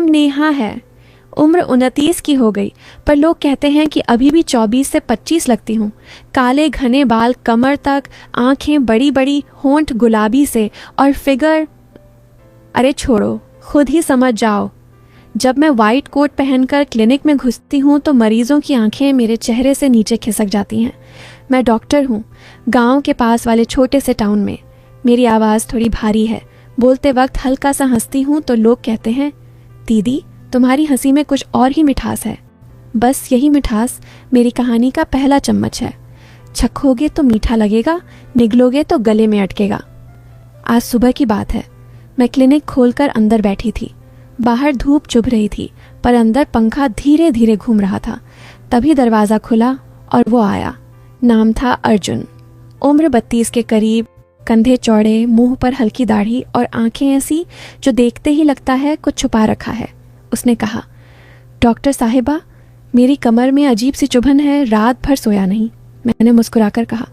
नाम नेहा है। उम्र 29 की हो गई, पर लोग कहते हैं कि अभी भी 24 से 25 लगती हूँ। काले घने बाल कमर तक, आंखें बड़ी बड़ी, होंठ गुलाबी से और फिगर, अरे छोड़ो, खुद ही समझ जाओ। जब मैं वाइट कोट पहनकर क्लिनिक में घुसती हूँ तो मरीजों की आंखें मेरे चेहरे से नीचे खिसक जाती हैं। मैं डॉक्टर हूँ, गांव के पास वाले छोटे से टाउन में। मेरी आवाज़ थोड़ी भारी है। बोलते वक्त हल्का सा हंसती हूँ तो लोग कहते हैं, दीदी तुम्हारी हंसी में कुछ और ही मिठास है। बस यही मिठास मेरी कहानी का पहला चम्मच है। चखोगे तो मीठा लगेगा, निगलोगे तो गले में अटकेगा। आज सुबह की बात है। मैं क्लिनिक खोलकर अंदर बैठी थी। बाहर धूप चुभ रही थी, पर अंदर पंखा धीरे धीरे घूम रहा था। तभी दरवाज़ा खुला और वो आया। नाम था अर्जुन। उम्र 32 के करीब, कंधे चौड़े, मुंह पर हल्की दाढ़ी और आंखें ऐसी जो देखते ही लगता है कुछ छुपा रखा है। उसने कहा, डॉक्टर साहिबा, मेरी कमर में अजीब सी चुभन है, रात भर सोया नहीं। मैंने मुस्कुराकर कहा,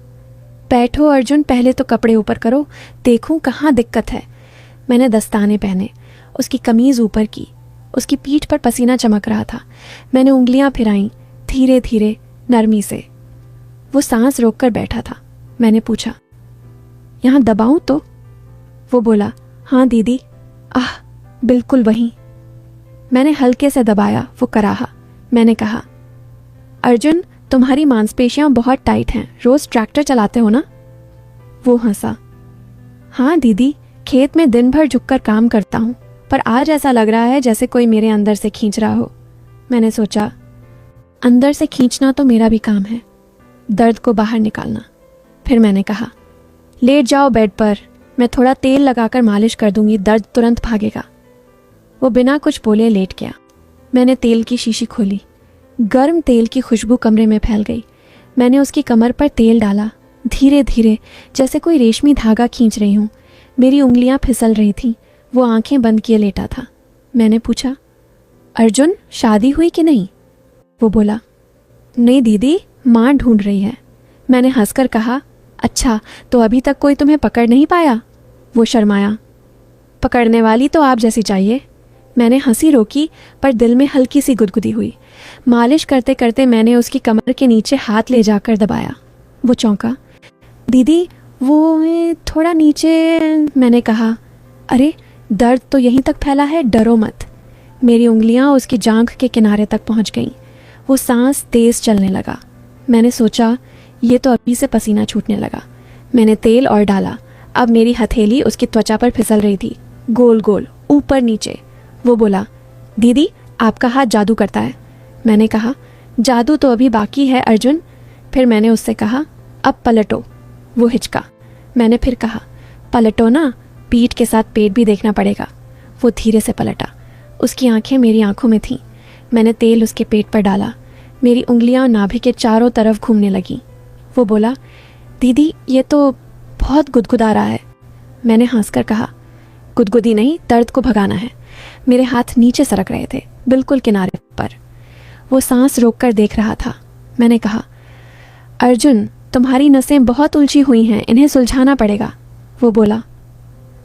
बैठो अर्जुन, पहले तो कपड़े ऊपर करो, देखूं कहाँ दिक्कत है। मैंने दस्ताने पहने, उसकी कमीज़ ऊपर की। उसकी पीठ पर पसीना चमक रहा था। मैंने उंगलियां फिराईं, धीरे धीरे, नरमी से। वो सांस रोककर बैठा था। मैंने पूछा, यहाँ दबाऊं तो? वो बोला, हाँ दीदी। आह, बिल्कुल वहीं। मैंने हल्के से दबाया। वो कराहा। मैंने कहा, अर्जुन, तुम्हारी मांसपेशियां बहुत टाइट हैं, रोज ट्रैक्टर चलाते हो ना? वो हंसा। हाँ दीदी, खेत में दिन भर झुककर काम करता हूँ, पर आज ऐसा लग रहा है जैसे कोई मेरे अंदर से खींच रहा हो। मैंने सोचा, अंदर से खींचना तो मेरा भी काम है, दर्द को बाहर निकालना। फिर मैंने कहा, लेट जाओ बेड पर, मैं थोड़ा तेल लगाकर मालिश कर दूंगी, दर्द तुरंत भागेगा। वो बिना कुछ बोले लेट गया। मैंने तेल की शीशी खोली। गर्म तेल की खुशबू कमरे में फैल गई। मैंने उसकी कमर पर तेल डाला, धीरे धीरे, जैसे कोई रेशमी धागा खींच रही हूँ। मेरी उंगलियां फिसल रही थीं। वो आंखें बंद किए लेटा था। मैंने पूछा, अर्जुन, शादी हुई कि नहीं? वो बोला, नहीं दीदी, माँ ढूंढ रही है। मैंने हंसकर कहा, अच्छा, तो अभी तक कोई तुम्हें पकड़ नहीं पाया? वो शर्माया। पकड़ने वाली तो आप जैसी चाहिए। मैंने हंसी रोकी, पर दिल में हल्की सी गुदगुदी हुई। मालिश करते करते मैंने उसकी कमर के नीचे हाथ ले जाकर दबाया। वो चौंका। दीदी, वो थोड़ा नीचे। मैंने कहा, अरे दर्द तो यहीं तक फैला है, डरो मत। मेरी उंगलियां उसकी जांघ के किनारे तक पहुंच गईं। वो सांस तेज चलने लगा। मैंने सोचा, ये तो अभी से पसीना छूटने लगा। मैंने तेल और डाला। अब मेरी हथेली उसकी त्वचा पर फिसल रही थी, गोल गोल, ऊपर नीचे। वो बोला, दीदी, आपका हाथ जादू करता है। मैंने कहा, जादू तो अभी बाकी है अर्जुन। फिर मैंने उससे कहा, अब पलटो। वो हिचका। मैंने फिर कहा, पलटो ना, पीठ के साथ पेट भी देखना पड़ेगा। वो धीरे से पलटा। उसकी आंखें मेरी आंखों में थीं। मैंने तेल उसके पेट पर डाला। मेरी उंगलियां नाभि के चारों तरफ घूमने लगीं। वो बोला, दीदी, ये तो बहुत गुदगुदा रहा है। मैंने हंसकर कहा, गुदगुदी नहीं, दर्द को भगाना है। मेरे हाथ नीचे सरक रहे थे, बिल्कुल किनारे पर। वो सांस रोककर देख रहा था। मैंने कहा, अर्जुन, तुम्हारी नसें बहुत उलझी हुई हैं, इन्हें सुलझाना पड़ेगा। वो बोला,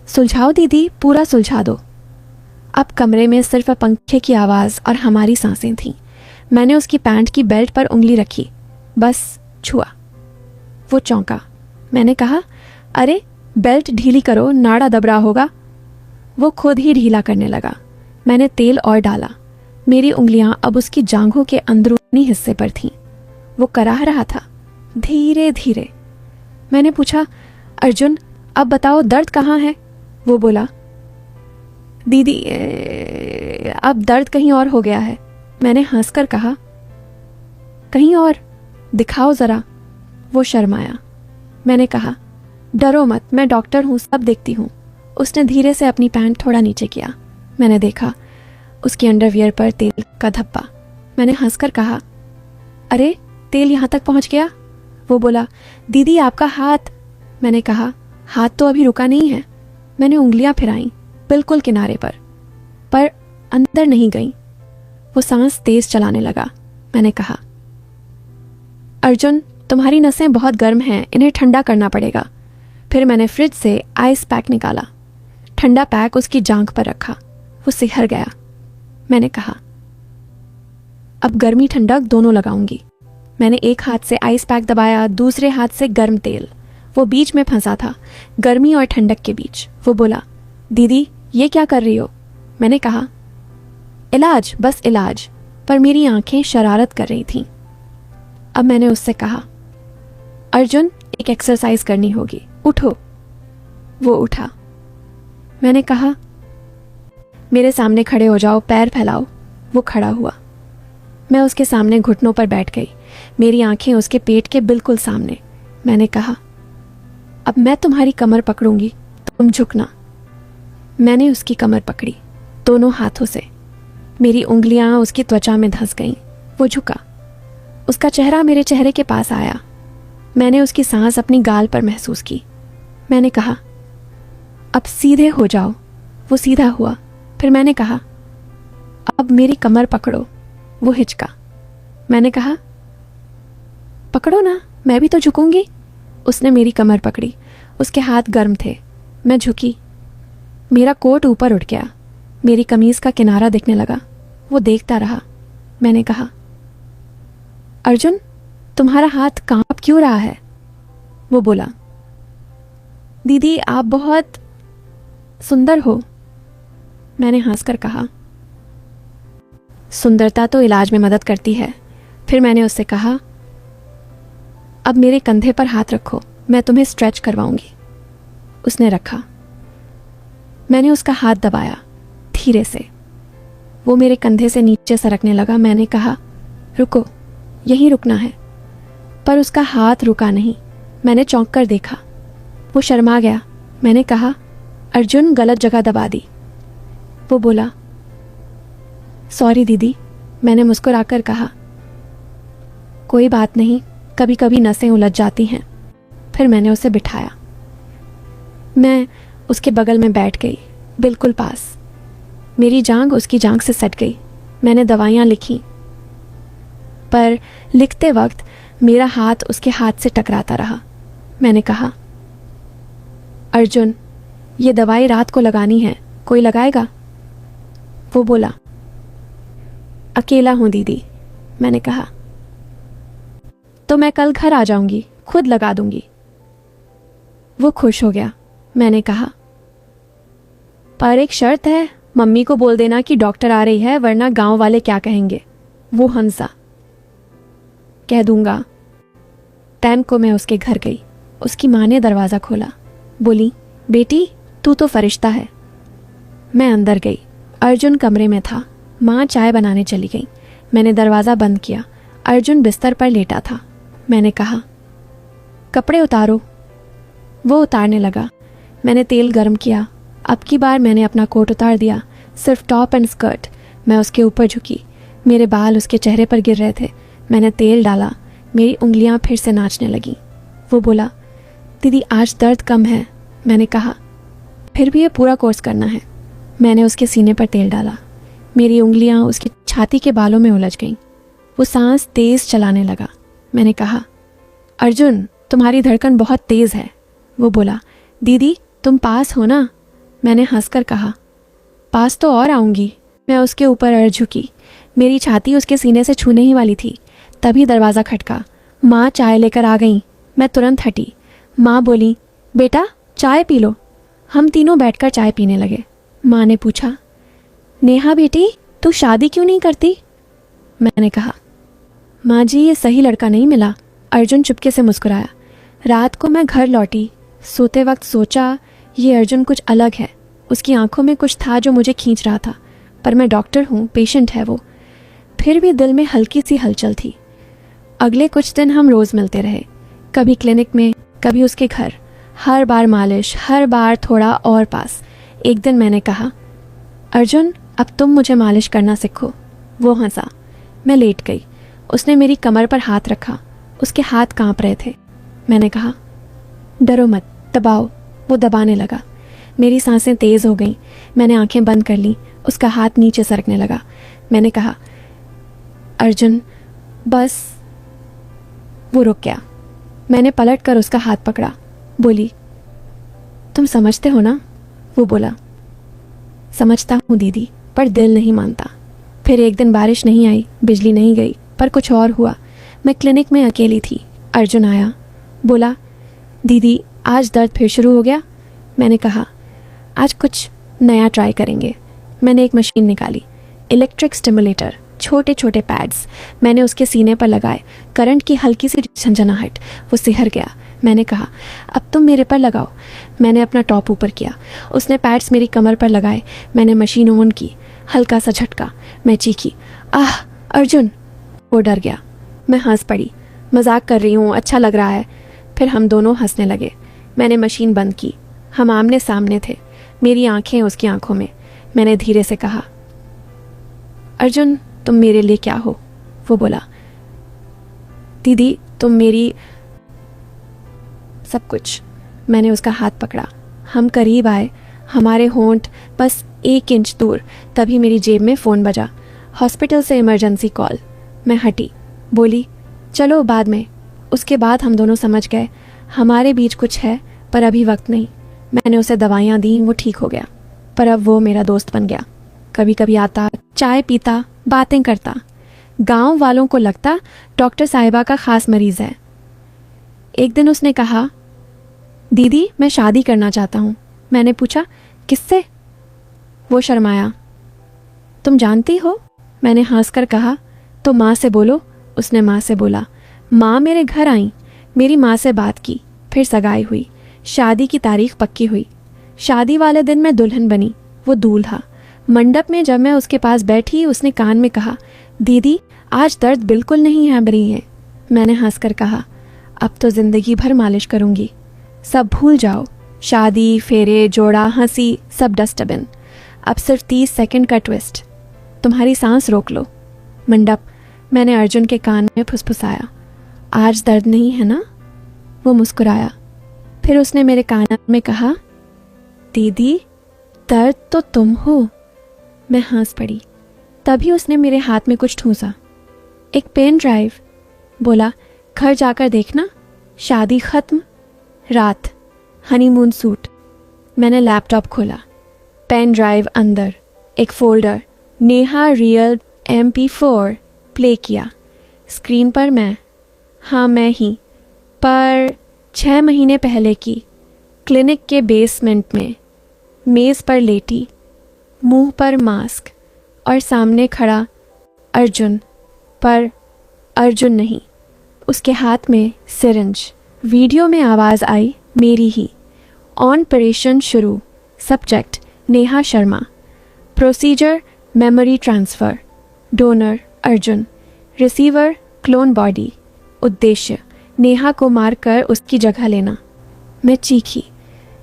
सुलझाओ दीदी, पूरा सुलझा दो। अब कमरे में सिर्फ पंखे की आवाज़ और हमारी सांसें थीं। मैंने उसकी पैंट की बेल्ट पर उंगली रखी, बस छुआ। वो चौंका। मैंने कहा, अरे बेल्ट ढीली करो, नाड़ा दब रहा होगा। वो खुद ही ढीला करने लगा। मैंने तेल और डाला। मेरी उंगलियां अब उसकी जांघों के अंदरूनी हिस्से पर थीं। वो कराह रहा था, धीरे धीरे। मैंने पूछा, अर्जुन, अब बताओ दर्द कहाँ है? वो बोला, दीदी, अब दर्द कहीं और हो गया है। मैंने हंसकर कहा, कहीं और? दिखाओ ज़रा। वो शर्माया। मैंने कहा, डरो मत, मैं डॉक्टर हूँ, सब देखती हूँ। उसने धीरे से अपनी पैंट थोड़ा नीचे किया। मैंने देखा, उसकी अंडरवियर पर तेल का धब्बा। मैंने हंसकर कहा, अरे तेल यहाँ तक पहुँच गया? वो बोला, दीदी आपका हाथ। मैंने कहा, हाथ तो अभी रुका नहीं है। मैंने उंगलियां फिराईं, बिल्कुल किनारे पर अंदर नहीं गईं। वो सांस तेज चलाने लगा। मैंने कहा, अर्जुन, तुम्हारी नसें बहुत गर्म हैं, इन्हें ठंडा करना पड़ेगा। फिर मैंने फ्रिज से आइस पैक निकाला। ठंडा पैक उसकी जांघ पर रखा। वो सिहर गया। मैंने कहा। अब गर्मी ठंडक दोनों लगाऊंगी। मैंने एक हाथ से आइस पैक दबाया, दूसरे हाथ से गर्म तेल। वो बीच में फंसा था, गर्मी और ठंडक के बीच। वो बोला, दीदी ये क्या कर रही हो? मैंने कहा, इलाज, बस इलाज। पर मेरी आंखें शरारत कर रही थीं। अब मैंने उससे कहा, अर्जुन एक एक्सरसाइज करनी होगी, उठो। वो उठा। मैंने कहा, मेरे सामने खड़े हो जाओ, पैर फैलाओ। वो खड़ा हुआ। मैं उसके सामने घुटनों पर बैठ गई, मेरी आंखें उसके पेट के बिल्कुल सामने। मैंने कहा, अब मैं तुम्हारी कमर पकड़ूंगी, तुम झुकना। मैंने उसकी कमर पकड़ी दोनों हाथों से। मेरी उंगलियां उसकी त्वचा में धंस गईं। वो झुका। उसका चेहरा मेरे चेहरे के पास आया। मैंने उसकी सांस अपनी गाल पर महसूस की। मैंने कहा, अब सीधे हो जाओ। वो सीधा हुआ। फिर मैंने कहा, अब मेरी कमर पकड़ो। वो हिचका। मैंने कहा, पकड़ो ना, मैं भी तो झुकूंगी। उसने मेरी कमर पकड़ी। उसके हाथ गर्म थे। मैं झुकी। मेरा कोट ऊपर उठ गया। मेरी कमीज का किनारा दिखने लगा। वो देखता रहा। मैंने कहा, अर्जुन तुम्हारा हाथ कांप क्यों रहा है? वो बोला, दीदी आप बहुत सुंदर हो। मैंने हंसकर कहा, सुंदरता तो इलाज में मदद करती है। फिर मैंने उससे कहा, अब मेरे कंधे पर हाथ रखो, मैं तुम्हें स्ट्रेच करवाऊंगी। उसने रखा। मैंने उसका हाथ दबाया धीरे से। वो मेरे कंधे से नीचे सरकने लगा। मैंने कहा, रुको, यहीं रुकना है। पर उसका हाथ रुका नहीं। मैंने चौंक कर देखा। वो शर्मा गया। मैंने कहा, अर्जुन गलत जगह दबा दी। वो बोला, सॉरी दीदी। मैंने मुस्कुराकर कहा, कोई बात नहीं, कभी कभी नसें उलझ जाती हैं। फिर मैंने उसे बिठाया। मैं उसके बगल में बैठ गई, बिल्कुल पास। मेरी जांघ उसकी जांघ से सट गई। मैंने दवाइयाँ लिखी, पर लिखते वक्त मेरा हाथ उसके हाथ से टकराता रहा। मैंने कहा, अर्जुन ये दवाई रात को लगानी है, कोई लगाएगा? वो बोला, अकेला हूं दीदी। मैंने कहा, तो मैं कल घर आ जाऊंगी, खुद लगा दूंगी। वो खुश हो गया। मैंने कहा, पर एक शर्त है, मम्मी को बोल देना कि डॉक्टर आ रही है, वरना गांव वाले क्या कहेंगे। वो हंसा। कह दूंगा। टाइम को मैं उसके घर गई। उसकी माँ ने दरवाज़ा खोला। बोली, बेटी तू तो फरिश्ता है। मैं अंदर गई। अर्जुन कमरे में था। माँ चाय बनाने चली गई। मैंने दरवाज़ा बंद किया। अर्जुन बिस्तर पर लेटा था। मैंने कहा, कपड़े उतारो। वो उतारने लगा। मैंने तेल गर्म किया। अब की बार मैंने अपना कोट उतार दिया, सिर्फ टॉप एंड स्कर्ट। मैं उसके ऊपर झुकी। मेरे बाल उसके चेहरे पर गिर रहे थे। मैंने तेल डाला। मेरी उंगलियां फिर से नाचने लगीं। वो बोला, दीदी आज दर्द कम है। मैंने कहा, फिर भी ये पूरा कोर्स करना है। मैंने उसके सीने पर तेल डाला। मेरी उंगलियां उसकी छाती के बालों में उलझ गईं। वो सांस तेज चलाने लगा। मैंने कहा, अर्जुन तुम्हारी धड़कन बहुत तेज है। वो बोला, दीदी तुम पास हो ना? मैंने हंसकर कहा, पास तो और आऊंगी। मैं उसके ऊपर अड़ झुकी। मेरी छाती उसके सीने से छूने ही वाली थी। तभी दरवाज़ा खटका। माँ चाय लेकर आ गई। मैं तुरंत हटी। माँ बोली, बेटा चाय पी लो। हम तीनों बैठकर चाय पीने लगे। माँ ने पूछा, नेहा बेटी तू शादी क्यों नहीं करती? मैंने कहा, माँ जी ये सही लड़का नहीं मिला। अर्जुन चुपके से मुस्कुराया। रात को मैं घर लौटी। सोते वक्त सोचा ये अर्जुन कुछ अलग है। उसकी आंखों में कुछ था जो मुझे खींच रहा था। पर मैं डॉक्टर हूँ, पेशेंट है वो। फिर भी दिल में हल्की सी हलचल थी। अगले कुछ दिन हम रोज़ मिलते रहे, कभी क्लिनिक में, कभी उसके घर। हर बार मालिश, हर बार थोड़ा और पास। एक दिन मैंने कहा, अर्जुन अब तुम मुझे मालिश करना सीखो। वो हंसा। मैं लेट गई। उसने मेरी कमर पर हाथ रखा। उसके हाथ कांप रहे थे। मैंने कहा, डरो मत, दबाओ। वो दबाने लगा। मेरी सांसें तेज़ हो गईं। मैंने आंखें बंद कर लीं। उसका हाथ नीचे सरकने लगा। मैंने कहा, अर्जुन बस। वो रुक गया। मैंने पलट कर उसका हाथ पकड़ा। बोली, तुम समझते हो ना? वो बोला, समझता हूँ दीदी, पर दिल नहीं मानता। फिर एक दिन बारिश नहीं आई, बिजली नहीं गई, पर कुछ और हुआ। मैं क्लिनिक में अकेली थी। अर्जुन आया, बोला, दीदी आज दर्द फिर शुरू हो गया। मैंने कहा, आज कुछ नया ट्राई करेंगे। मैंने एक मशीन निकाली, इलेक्ट्रिक स्टिमुलेटर, छोटे छोटे पैड्स। मैंने उसके सीने पर लगाए। करंट की हल्की सी झंझनाहट, वो सिहर गया। मैंने कहा, अब तुम मेरे पर लगाओ। मैंने अपना टॉप ऊपर किया, उसने पैड्स मेरी कमर पर लगाए। मैंने मशीन ऑन की, हल्का सा झटका, मैं चीखी, आह अर्जुन। वो डर गया। मैं हंस पड़ी, मजाक कर रही हूँ, अच्छा लग रहा है। फिर हम दोनों हंसने लगे। मैंने मशीन बंद की। हम आमने सामने थे, मेरी आंखें उसकी आंखों में। मैंने धीरे से कहा, अर्जुन तुम मेरे लिए क्या हो? वो बोला, दीदी तुम मेरी सब कुछ। मैंने उसका हाथ पकड़ा। हम करीब आए, हमारे होंठ बस 1 इंच दूर। तभी मेरी जेब में फ़ोन बजा। हॉस्पिटल से इमरजेंसी कॉल। मैं हटी, बोली, चलो बाद में। उसके बाद हम दोनों समझ गए हमारे बीच कुछ है, पर अभी वक्त नहीं। मैंने उसे दवाइयाँ दी, वो ठीक हो गया। पर अब वो मेरा दोस्त बन गया। कभी कभी आता, चाय पीता, बातें करता। गांव वालों को लगता डॉक्टर साहिबा का ख़ास मरीज़ है। एक दिन उसने कहा, दीदी मैं शादी करना चाहता हूँ। मैंने पूछा, किससे? वो शर्माया। तुम जानती हो? मैंने हंसकर कहा, तो माँ से बोलो। उसने माँ से बोला। माँ मेरे घर आई, मेरी माँ से बात की, फिर सगाई हुई, शादी की तारीख पक्की हुई। शादी वाले दिन मैं दुल्हन बनी, वो दूल्हा। मंडप में जब मैं उसके पास बैठी, उसने कान में कहा, दीदी आज दर्द बिल्कुल नहीं है रही है। मैंने हंसकर कहा, अब तो ज़िंदगी भर मालिश करूँगी। सब भूल जाओ, शादी, फेरे, जोड़ा, हंसी, सब डस्टबिन। अब सिर्फ 30 सेकंड का ट्विस्ट। तुम्हारी सांस रोक लो। मंडप। मैंने अर्जुन के कान में फुसफुसाया, आज दर्द नहीं है ना? वो मुस्कुराया। फिर उसने मेरे कान में कहा, दीदी दर्द तो तुम हो। मैं हंस पड़ी। तभी उसने मेरे हाथ में कुछ ठूंसा, एक पेन ड्राइव। बोला, घर जाकर देखना, शादी खत्म, रात, हनीमून सूट। मैंने लैपटॉप खोला, पेन ड्राइव अंदर, एक folder, Neha real MP4 play किया। स्क्रीन पर मैं, हाँ मैं ही, पर 6 महीने पहले की, क्लिनिक के बेसमेंट में, मेज़ पर लेटी, मुंह पर मास्क, और सामने खड़ा अर्जुन, पर अर्जुन नहीं, उसके हाथ में सिरिंज। वीडियो में आवाज़ आई मेरी ही। ऑपरेशन शुरू। Subject Neha Sharma. Procedure memory transfer. Donor Arjun. Receiver clone body. उद्देश्य नेहा को मारकर उसकी जगह लेना। मैं चीखी,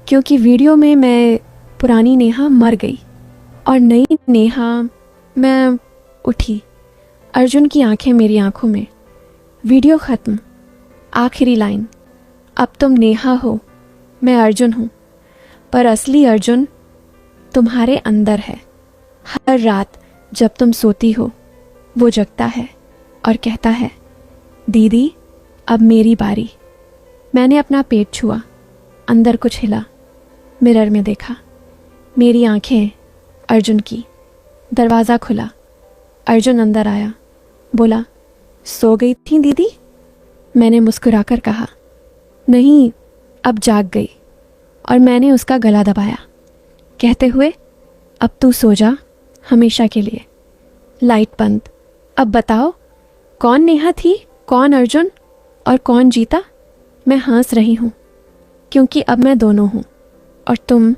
क्योंकि वीडियो में मैं पुरानी नेहा मर गई और नई नेहा। मैं उठी, अर्जुन की आंखें मेरी आंखों में। वीडियो ख़त्म। आखिरी लाइन, अब तुम नेहा हो, मैं अर्जुन हूँ, पर असली अर्जुन तुम्हारे अंदर है। हर रात जब तुम सोती हो, वो जगता है और कहता है, दीदी अब मेरी बारी। मैंने अपना पेट छुआ, अंदर कुछ हिला। मिरर में देखा, मेरी आंखें अर्जुन की। दरवाज़ा खुला, अर्जुन अंदर आया। बोला, सो गई थी दीदी? मैंने मुस्कुराकर कहा, नहीं, अब जाग गई। और मैंने उसका गला दबाया, कहते हुए, अब तू सो जा हमेशा के लिए। लाइट बंद। अब बताओ, कौन नेहा थी, कौन अर्जुन और कौन जीता? मैं हंस रही हूँ, क्योंकि अब मैं दोनों हूँ और तुम